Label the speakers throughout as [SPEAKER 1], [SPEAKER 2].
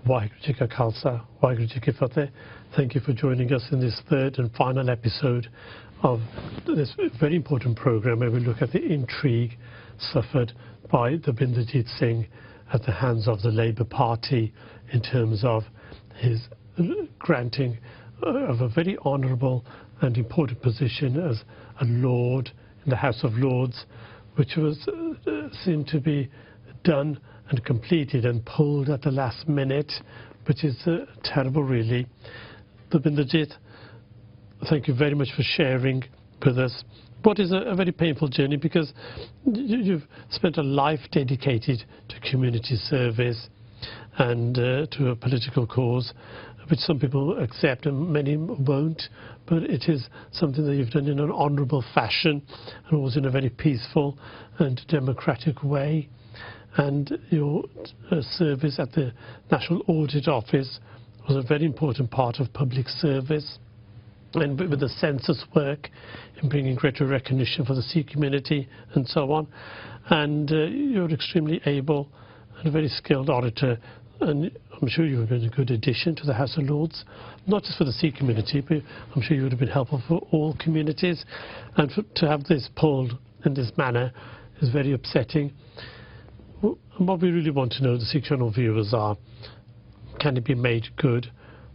[SPEAKER 1] Waheguru Ji Ka Khalsa, Waheguru Ji Ki Fateh. Thank you for joining us in this third and final episode of this very important programme where we look at the intrigue suffered by Dabinderjit Singh at the hands of the Labour Party in terms of his granting of a very honourable and important position as a Lord in the House of Lords, which was seemed to be done and completed and pulled at the last minute, which is terrible really. Dabinderjit, thank you very much for sharing with us what is a very painful journey, because you've spent a life dedicated to community service and to a political cause, which some people accept and many won't, but it is something that you've done in an honourable fashion and always in a very peaceful and democratic way. And your service at the National Audit Office was a very important part of public service, and with the census work in bringing greater recognition for the Sikh community and so on. And you're extremely able and a very skilled auditor, and I'm sure you would have been a good addition to the House of Lords, not just for the Sikh community, but I'm sure you would have been helpful for all communities. And to have this pulled in this manner is very upsetting. And what we really want to know, the SIKH Channel viewers, are, can it be made good?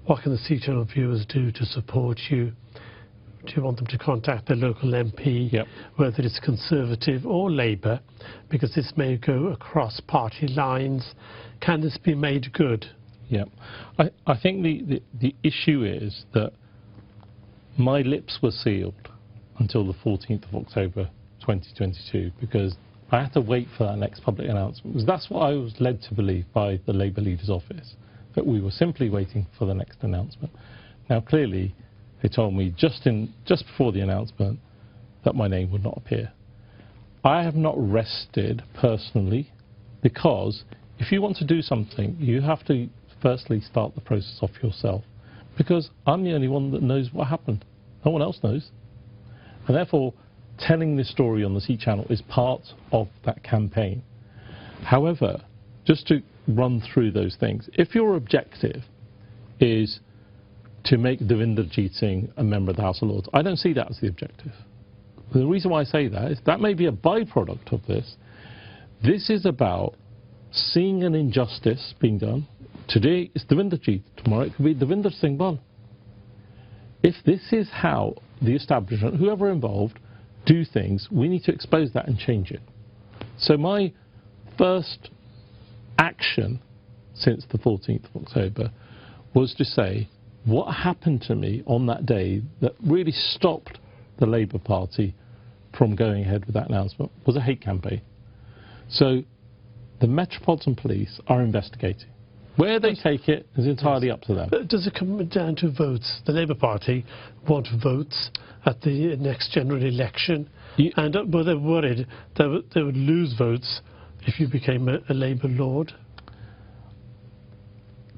[SPEAKER 1] What can the SIKH Channel viewers do to support you? Do you want them to contact their local MP, whether it's Conservative or Labour, because this may go across party lines? Can this be made good?
[SPEAKER 2] Yeah, I think the issue is that my lips were sealed until the 14th of October 2022, because I had to wait for that next public announcement, because that's what I was led to believe by the Labour Leader's Office, that we were simply waiting for the next announcement. Now clearly they told me just before the announcement that my name would not appear. I have not rested personally, because if you want to do something you have to firstly start the process off yourself, because I'm the only one that knows what happened. No one else knows, and therefore telling this story on the SIKH Channel is part of that campaign. However, just to run through those things, if your objective is to make Dabinderjit Singh a member of the House of Lords, I don't see that as the objective. The reason why I say that is that may be a byproduct of this. This is about seeing an injustice being done. Today it's Dabinderjit, tomorrow it could be Davinder Singh Bal. If this is how the establishment, whoever involved, do things, we need to expose that and change it. So my first action since the 14th of October was to say what happened to me on that day that really stopped the Labour Party from going ahead with that announcement was a hate campaign. So the Metropolitan Police are investigating. Where they take it is entirely up to them.
[SPEAKER 1] But does it come down to votes? The Labour Party want votes at the next general election, and were they worried that they would lose votes if you became a Labour Lord?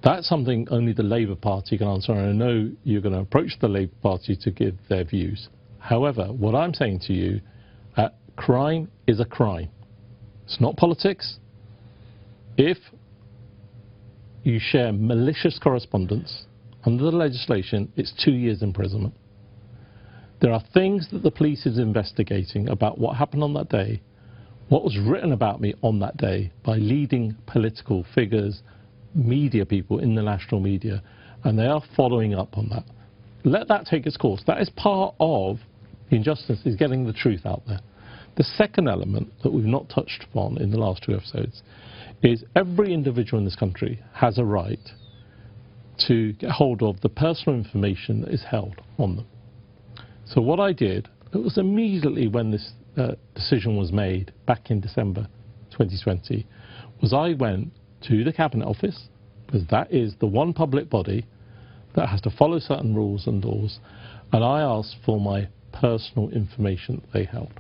[SPEAKER 2] That's something only the Labour Party can answer, and I know you're going to approach the Labour Party to give their views. However, what I'm saying to you, crime is a crime. It's not politics. If you share malicious correspondence, under the legislation, it's 2 years imprisonment. There are things that the police is investigating about what happened on that day, what was written about me on that day by leading political figures, media people in the national media, and they are following up on that. Let that take its course. That is part of the injustice, is getting the truth out there. The second element that we've not touched upon in the last 2 episodes is every individual in this country has a right to get hold of the personal information that is held on them. So what I did, it was immediately when this decision was made back in December 2020, was I went to the Cabinet Office, because that is the one public body that has to follow certain rules and laws, and I asked for my personal information that they held.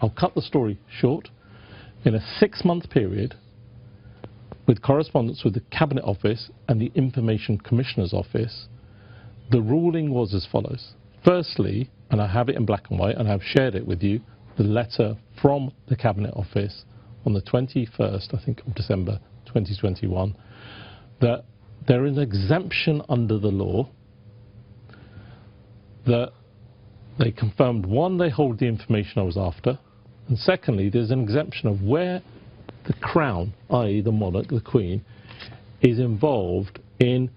[SPEAKER 2] I'll cut the story short. In a 6-month period, with correspondence with the Cabinet Office and the Information Commissioner's Office, the ruling was as follows. Firstly, and I have it in black and white, and I've shared it with you, the letter from the Cabinet Office on the 21st, I think, of December 2021, that there is an exemption under the law that they confirmed, one, they hold the information I was after, and secondly, there's an exemption of where the Crown, i.e. the monarch, the Queen, is involved in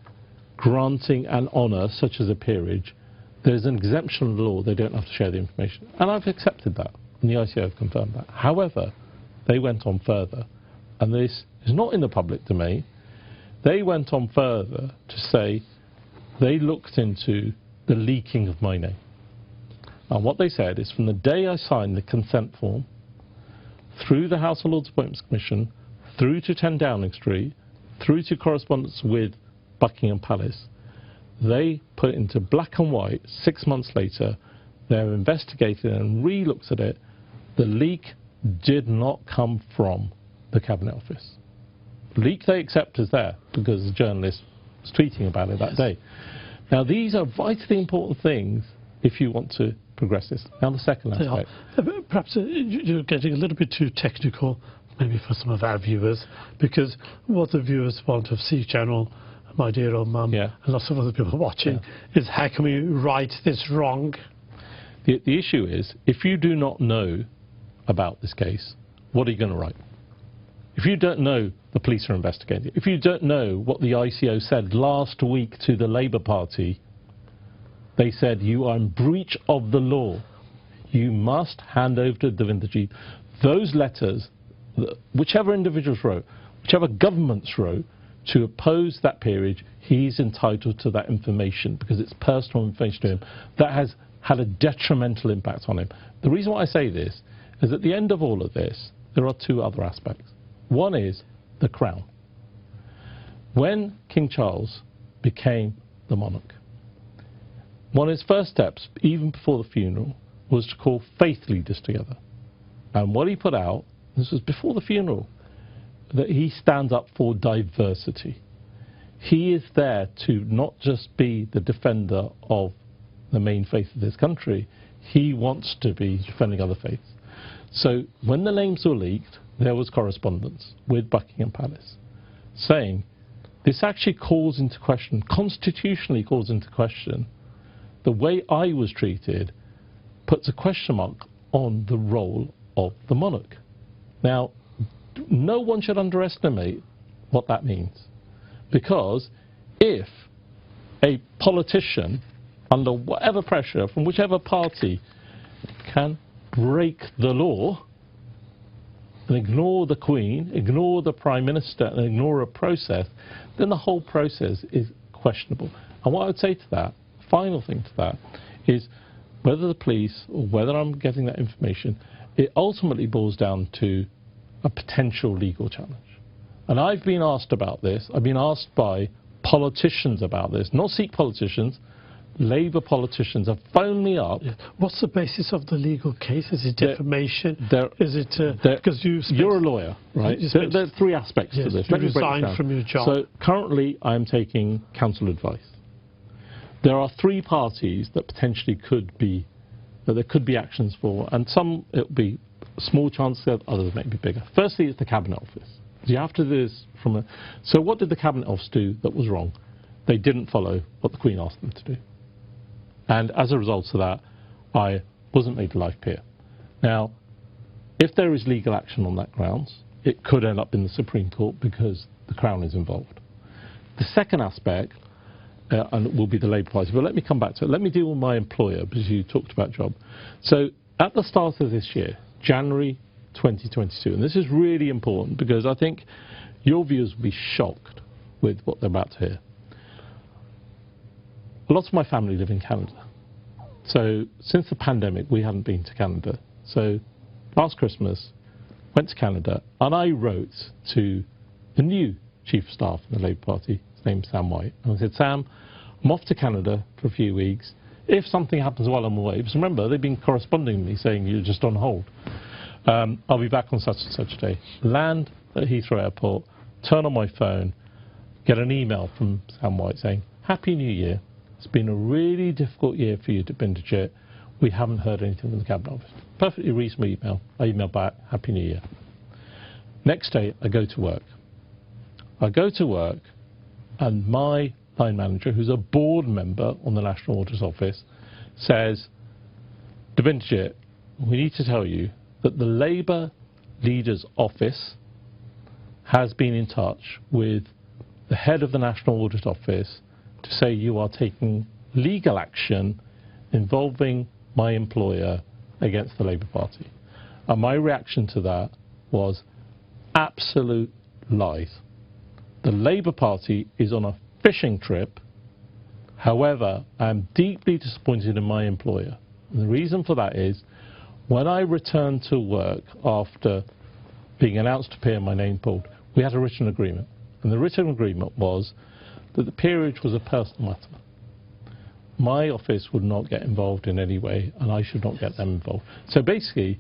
[SPEAKER 2] granting an honour such as a peerage. There's an exemption in the law, they don't have to share the information. And I've accepted that, and the ICO have confirmed that. However, they went on further, and this is not in the public domain. They went on further to say they looked into the leaking of my name. And what they said is from the day I signed the consent form, through the House of Lords Appointments Commission, through to 10 Downing Street, through to correspondence with Buckingham Palace, they put it into black and white. 6 months later, they're investigating and re-looked at it. The leak did not come from the Cabinet Office. The leak they accept is there because the journalist was tweeting about it that day. Now, these are vitally important things if you want to progress this. Now, the second aspect.
[SPEAKER 1] Perhaps you're getting a little bit too technical, maybe for some of our viewers, because what the viewers want of SIKH Channel, my dear old mum, and lots of other people watching, is how can we right this wrong?
[SPEAKER 2] The issue is, if you do not know about this case, what are you going to write? If you don't know the police are investigating, if you don't know what the ICO said last week to the Labour Party, they said you are in breach of the law. You must hand over to Dabinderjit those letters, whichever individuals wrote, whichever governments wrote, to oppose that peerage. He's entitled to that information because it's personal information to him that has had a detrimental impact on him. The reason why I say this is at the end of all of this, there are two other aspects. One is the Crown. When King Charles became the monarch, one of his first steps, even before the funeral, was to call faith leaders together. And what he put out, this was before the funeral, that he stands up for diversity. He is there to not just be the defender of the main faith of this country, he wants to be defending other faiths. So when the names were leaked, there was correspondence with Buckingham Palace saying this actually calls into question, constitutionally calls into question, the way I was treated, puts a question mark on the role of the monarch. Now, no one should underestimate what that means. Because if a politician, under whatever pressure, from whichever party, can break the law and ignore the Queen, ignore the Prime Minister, and ignore a process, then the whole process is questionable. And what I would say to that, final thing to that, is whether the police or whether I'm getting that information, it ultimately boils down to a potential legal challenge. And I've been asked about this. I've been asked by politicians about this, not Sikh politicians. Labour politicians have phoned me up.
[SPEAKER 1] What's the basis of the legal case? Is it defamation? Is it because
[SPEAKER 2] you're a lawyer, right? There are three aspects to this.
[SPEAKER 1] You resigned from your job.
[SPEAKER 2] So currently, I'm taking counsel advice. There are three parties that potentially could be that there could be actions for, and some it will be small chances, others may be bigger. Firstly, it's the Cabinet Office. You have to do this from a. So what did the Cabinet Office do that was wrong? They didn't follow what the Queen asked them to do. And as a result of that, I wasn't made a life peer. Now, if there is legal action on that grounds, it could end up in the Supreme Court because the Crown is involved. The second aspect, and it will be the Labour Party, but let me come back to it. Let me deal with my employer, because you talked about job. So at the start of this year, January 2022, and this is really important because I think your viewers will be shocked with what they're about to hear. A lot of my family live in Canada. So since the pandemic, we hadn't been to Canada. So last Christmas, went to Canada, and I wrote to the new Chief of Staff in the Labour Party. His name's Sam White. And I said, Sam, I'm off to Canada for a few weeks. If something happens while I'm away, because remember, they've been corresponding with me saying you're just on hold. I'll be back on such and such a day. Land at Heathrow Airport, turn on my phone, get an email from Sam White saying, Happy New Year. It's been a really difficult year for you, Dabinderjit. We haven't heard anything from the Cabinet Office. Perfectly reasonable email. I email back, Happy New Year. Next day, I go to work. I go to work, and my line manager, who's a board member on the National Auditor's Office, says, Dabinderjit, we need to tell you that the Labour Leader's Office has been in touch with the head of the National Audit Office to say you are taking legal action involving my employer against the Labour Party. And my reaction to that was absolute lies. The Labour Party is on a fishing trip. However, I am deeply disappointed in my employer. And the reason for that is, when I returned to work after being announced to appear, my name pulled, we had a written agreement. And the written agreement was that the peerage was a personal matter. My office would not get involved in any way, and I should not get them involved. So basically,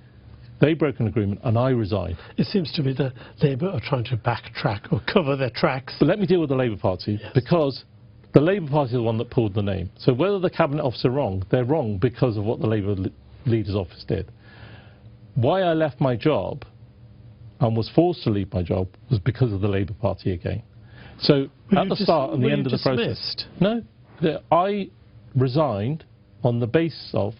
[SPEAKER 2] they broke an agreement, and I resigned.
[SPEAKER 1] It seems to me that Labour are trying to backtrack or cover their tracks.
[SPEAKER 2] But let me deal with the Labour Party, yes. Because the Labour Party is the one that pulled the name. So whether the Cabinet Office are wrong, they're wrong because of what the Labour Leader's Office did. Why I left my job and was forced to leave my job was because of the Labour Party again. So at the start and the end of the process... No, I resigned on the basis of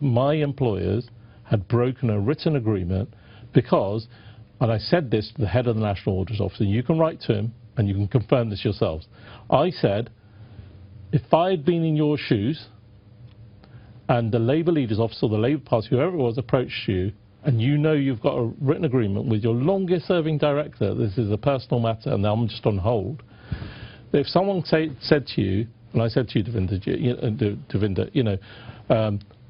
[SPEAKER 2] my employers had broken a written agreement because, and I said this to the head of the National Auditor's Office, and you can write to him and you can confirm this yourselves. I said, if I had been in your shoes and the Labour Leader's Office or the Labour Party, whoever it was, approached you, and you know you've got a written agreement with your longest serving director, this is a personal matter and I'm just on hold, if someone said to you, and I said to you, Davinder,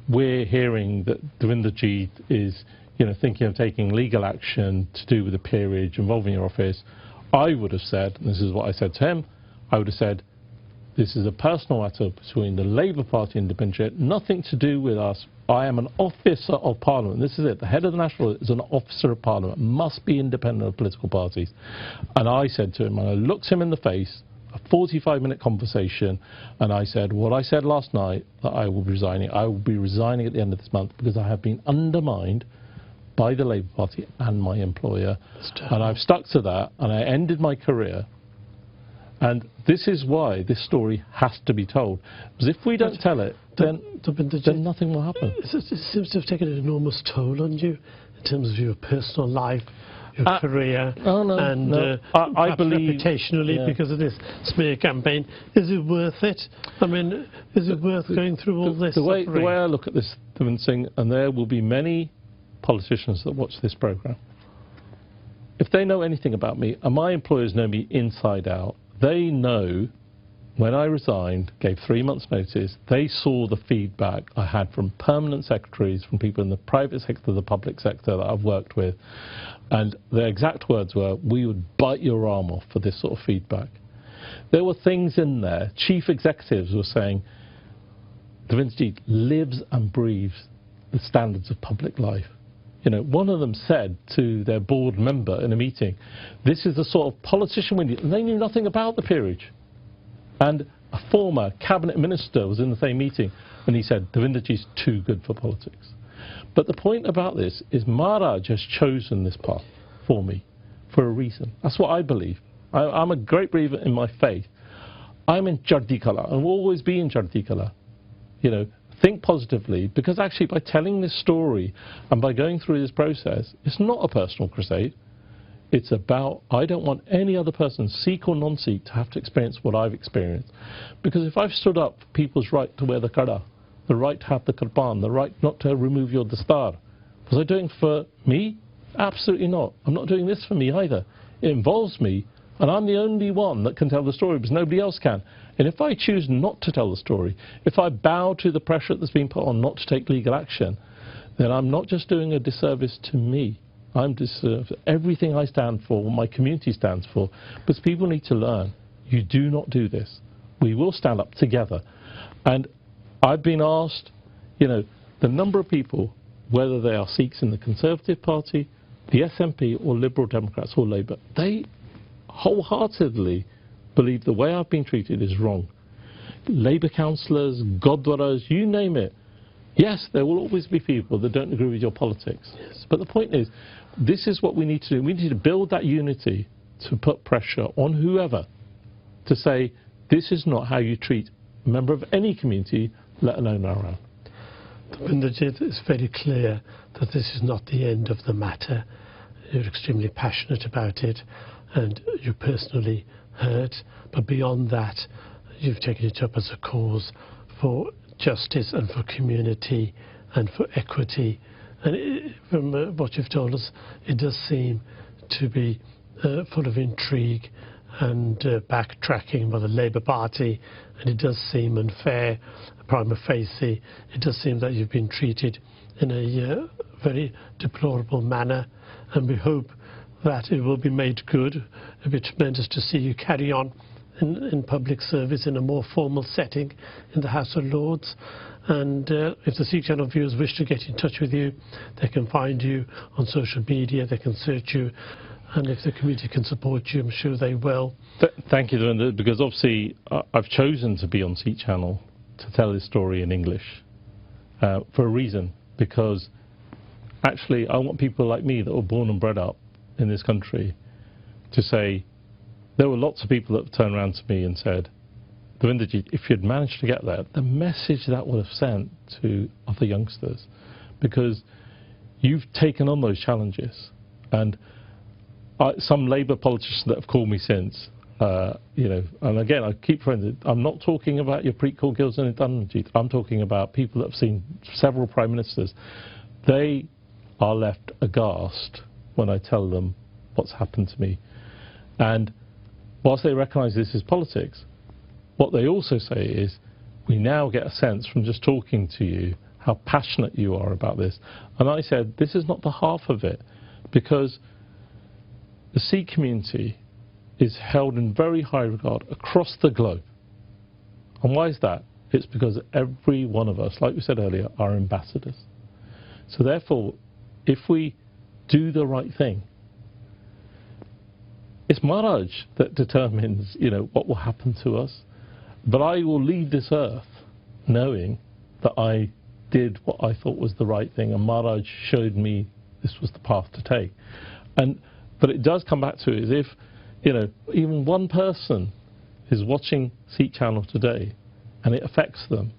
[SPEAKER 2] we're hearing that Dabinderjit is, thinking of taking legal action to do with the peerage involving your office, I would have said, and this is what I said to him, I would have said, this is a personal matter between the Labour Party and Dabinderjit, nothing to do with us. I am an officer of Parliament. This is it. The head of the National is an officer of Parliament, must be independent of political parties. And I said to him, and I looked him in the face, a 45-minute conversation, and I said, what I said last night, that I will be resigning. I will be resigning at the end of this month because I have been undermined by the Labour Party and my employer. And I've stuck to that, and I ended my career. And this is why this story has to be told. Because if we don't tell it, then nothing will happen.
[SPEAKER 1] It seems to have taken an enormous toll on you in terms of your personal life, your career, and
[SPEAKER 2] I believe
[SPEAKER 1] reputationally because of this smear campaign. Is it worth it? I mean, is it worth going through all this?
[SPEAKER 2] The way I look at this, Singh, and there will be many politicians that watch this programme, if they know anything about me, and my employers know me inside out, they know when I resigned, gave 3 months' notice, they saw the feedback I had from permanent secretaries, from people in the private sector, the public sector that I've worked with. And their exact words were, we would bite your arm off for this sort of feedback. There were things in there. Chief executives were saying, Dabinderjit lives and breathes the standards of public life. One of them said to their board member in a meeting, this is the sort of politician we need. And they knew nothing about the peerage. And a former cabinet minister was in the same meeting, and he said, Dabinderjit's too good for politics. But the point about this is Maharaj has chosen this path for me for a reason. That's what I believe. I'm a great believer in my faith. I'm in Chardi Kala, and will always be in Chardi Kala. Think positively, because actually by telling this story and by going through this process, it's not a personal crusade. It's about, I don't want any other person, Sikh or non-Sikh, to have to experience what I've experienced. Because if I've stood up for people's right to wear the kara, the right to have the kirpan, the right not to remove your dastar, was I doing for me? Absolutely not. I'm not doing this for me either. It involves me, and I'm the only one that can tell the story because nobody else can. And if I choose not to tell the story, if I bow to the pressure that's been put on not to take legal action, then I'm not just doing a disservice to me. I'm everything I stand for, what my community stands for. Because people need to learn, you do not do this. We will stand up together. And I've been asked, the number of people, whether they are Sikhs in the Conservative Party, the SNP or Liberal Democrats or Labour, they wholeheartedly believe the way I've been treated is wrong. Labour councillors, Gurdwaras, you name it. Yes, there will always be people that don't agree with your politics. Yes. But the point is, this is what we need to do. We need to build that unity to put pressure on whoever to say this is not how you treat a member of any community, let alone our own.
[SPEAKER 1] Dabinderjit, it's very clear that this is not the end of the matter. You're extremely passionate about it and you're personally hurt, but beyond that you've taken it up as a cause for justice and for community and for equity. And from what you've told us, it does seem to be full of intrigue and backtracking by the Labour Party, and it does seem unfair, prima facie. It does seem that you've been treated in a very deplorable manner, and we hope that it will be made good. It'll be tremendous to see you carry on in public service in a more formal setting in the House of Lords. And if the SIKH Channel viewers wish to get in touch with you, they can find you on social media, they can search you, and if the community can support you, I'm sure they will.
[SPEAKER 2] Thank you, Davinder, because obviously I've chosen to be on SIKH Channel to tell this story in English for a reason, because actually I want people like me that were born and bred up in this country to say, there were lots of people that turned around to me and said, Dabinderjit, if you'd managed to get there, the message that would have sent to other youngsters, because you've taken on those challenges. And some Labour politicians that have called me since, you know, and again, I keep saying, I'm not talking about your Preet Gills and Dabinderjit. I'm talking about people that have seen several prime ministers. They are left aghast when I tell them what's happened to me. And whilst they recognise this is politics, what they also say is, we now get a sense from just talking to you how passionate you are about this. And I said, this is not the half of it, because the Sikh community is held in very high regard across the globe. And why is that? It's because every one of us, like we said earlier, are ambassadors. So therefore, if we do the right thing, it's Maharaj that determines, you know, what will happen to us. But I will leave this earth knowing that I did what I thought was the right thing, and Maharaj showed me this was the path to take. But it does come back to is if, you know, even one person is watching SIKH Channel today and it affects them,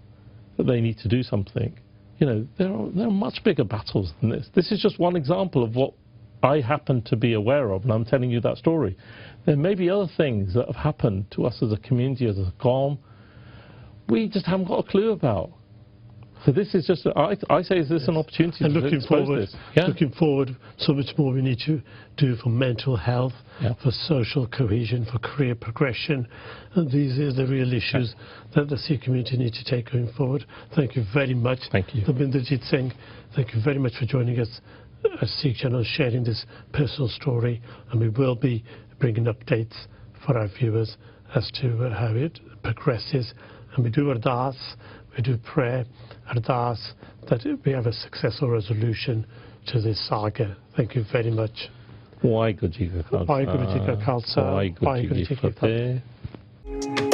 [SPEAKER 2] that they need to do something, you know, there are much bigger battles than this. This is just one example of what I happen to be aware of, and I'm telling you that story. There may be other things that have happened to us as a community, as a Qawm, we just haven't got a clue about. So this is just, I say, is this an opportunity
[SPEAKER 1] and
[SPEAKER 2] to
[SPEAKER 1] looking
[SPEAKER 2] expose
[SPEAKER 1] forward,
[SPEAKER 2] this? Yeah.
[SPEAKER 1] Looking forward, so much more we need to do for mental health, for social cohesion, for career progression. And these are the real issues that the Sikh community need to take going forward. Thank you very much.
[SPEAKER 2] Thank you.
[SPEAKER 1] Dabinderjit Singh, thank you very much for joining us at SIKH Channel, sharing this personal story, and we will be bringing updates for our viewers as to how it progresses. And we do ardas, we do prayer, ardas, that we have a successful resolution to this saga. Thank you very much.
[SPEAKER 2] Waheguru Ji Ka Khalsa.
[SPEAKER 1] Waheguru Ji Ka Khalsa.
[SPEAKER 2] Waheguru Ji Ki Fateh.